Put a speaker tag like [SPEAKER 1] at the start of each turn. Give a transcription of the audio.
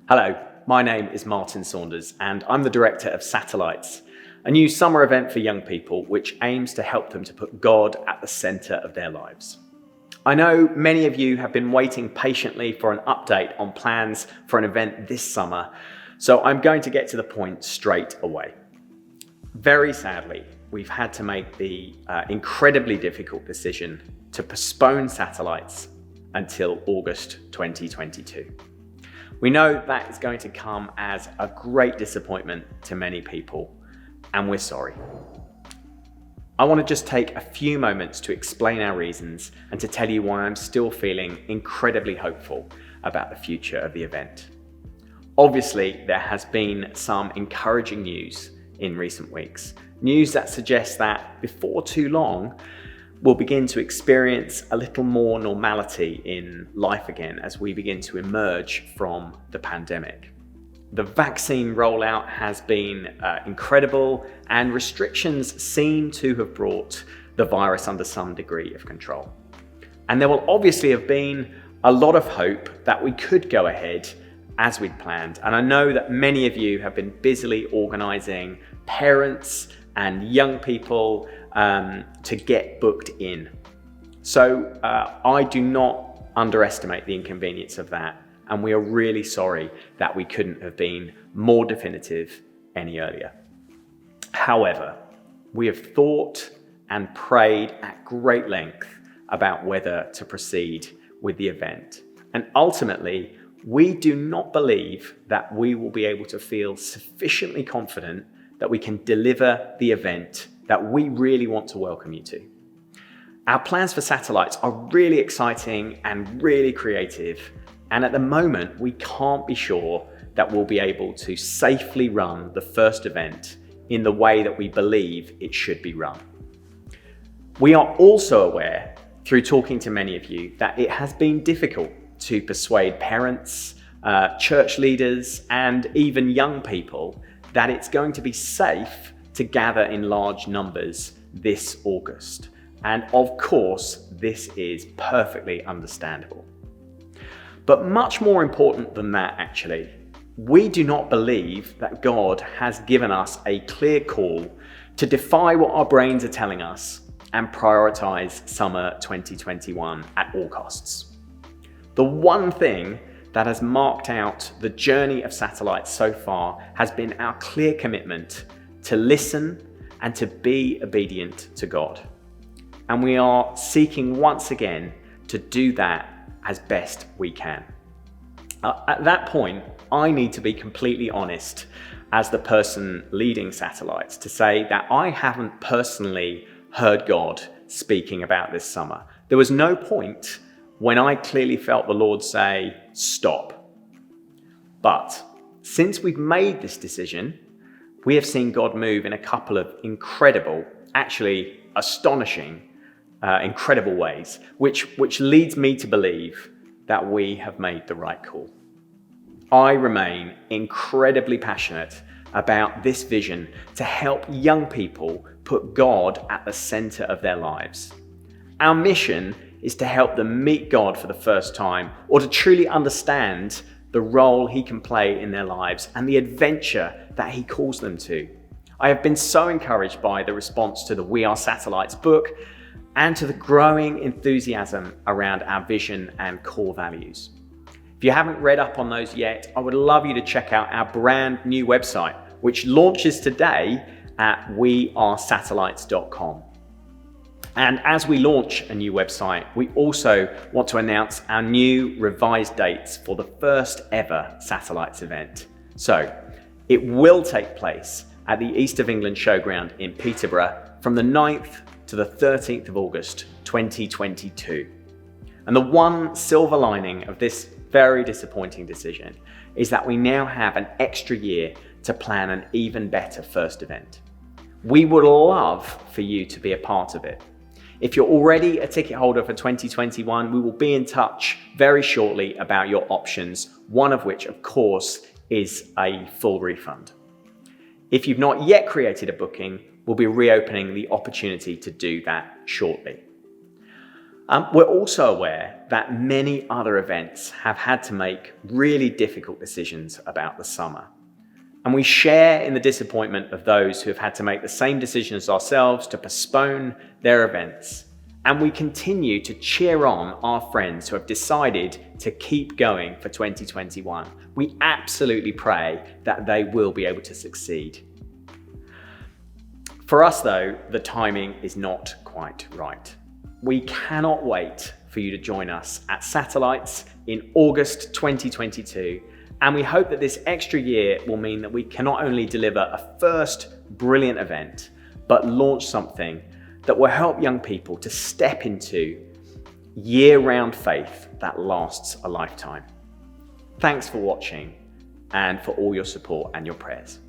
[SPEAKER 1] Hello, my name is Martin Saunders and I'm the director of Satellites, a new summer event for young people which aims to help them to put God at the centre of their lives. I know many of you have been waiting patiently for an update on plans for an event this summer, so I'm going to get to the point straight away. Very sadly, we've had to make the incredibly difficult decision to postpone Satellites until August 2022. We know that is going to come as a great disappointment to many people, and we're sorry. I want to just take a few moments to explain our reasons and to tell you why I'm still feeling incredibly hopeful about the future of the event. Obviously, there has been some encouraging news in recent weeks, news that suggests that before too long, we'll begin to experience a little more normality in life again as we begin to emerge from the pandemic. The vaccine rollout has been incredible, and restrictions seem to have brought the virus under some degree of control. And there will obviously have been a lot of hope that we could go ahead as we'd planned. And I know that many of you have been busily organising parents and young people to get booked in. So I do not underestimate the inconvenience of that, and we are really sorry that we couldn't have been more definitive any earlier. However, we have thought and prayed at great length about whether to proceed with the event, and ultimately we do not believe that we will be able to feel sufficiently confident that we can deliver the event that we really want to welcome you to. Our plans for Satellites are really exciting and really creative, and at the moment we can't be sure that we'll be able to safely run the first event in the way that we believe it should be run. We are also aware, through talking to many of you, that it has been difficult to persuade parents, church leaders, and even young people that it's going to be safe to gather in large numbers this August. And of course, this is perfectly understandable. But much more important than that, actually, we do not believe that God has given us a clear call to defy what our brains are telling us and prioritize summer 2021 at all costs. The one thing that has marked out the journey of Satellites so far has been our clear commitment to listen and to be obedient to God. And we are seeking once again to do that as best we can. At that point, I need to be completely honest as the person leading Satellites to say that I haven't personally heard God speaking about this summer. There was no point when I clearly felt the Lord say, stop. But since we've made this decision, we have seen God move in a couple of incredible, actually astonishing, incredible ways, which leads me to believe that we have made the right call. I remain incredibly passionate about this vision to help young people put God at the center of their lives. Our mission is to help them meet God for the first time, or to truly understand the role He can play in their lives and the adventure that He calls them to. I have been so encouraged by the response to the We Are Satellites book and to the growing enthusiasm around our vision and core values. If you haven't read up on those yet, I would love you to check out our brand new website, which launches today at wearesatellites.com. And as we launch a new website, we also want to announce our new revised dates for the first ever Satellites event. So it will take place at the East of England Showground in Peterborough from the 9th to the 13th of August 2022. And the one silver lining of this very disappointing decision is that we now have an extra year to plan an even better first event. We would love for you to be a part of it. If you're already a ticket holder for 2021, we will be in touch very shortly about your options, one of which, of course, is a full refund. If you've not yet created a booking, we'll be reopening the opportunity to do that shortly. We're also aware that many other events have had to make really difficult decisions about the summer. And we share in the disappointment of those who have had to make the same decision as ourselves to postpone their events. And we continue to cheer on our friends who have decided to keep going for 2021. We absolutely pray that they will be able to succeed. For us though, the timing is not quite right. We cannot wait for you to join us at Satellites in August 2022. And we hope that this extra year will mean that we can not only deliver a first brilliant event, but launch something that will help young people to step into year-round faith that lasts a lifetime. Thanks for watching and for all your support and your prayers.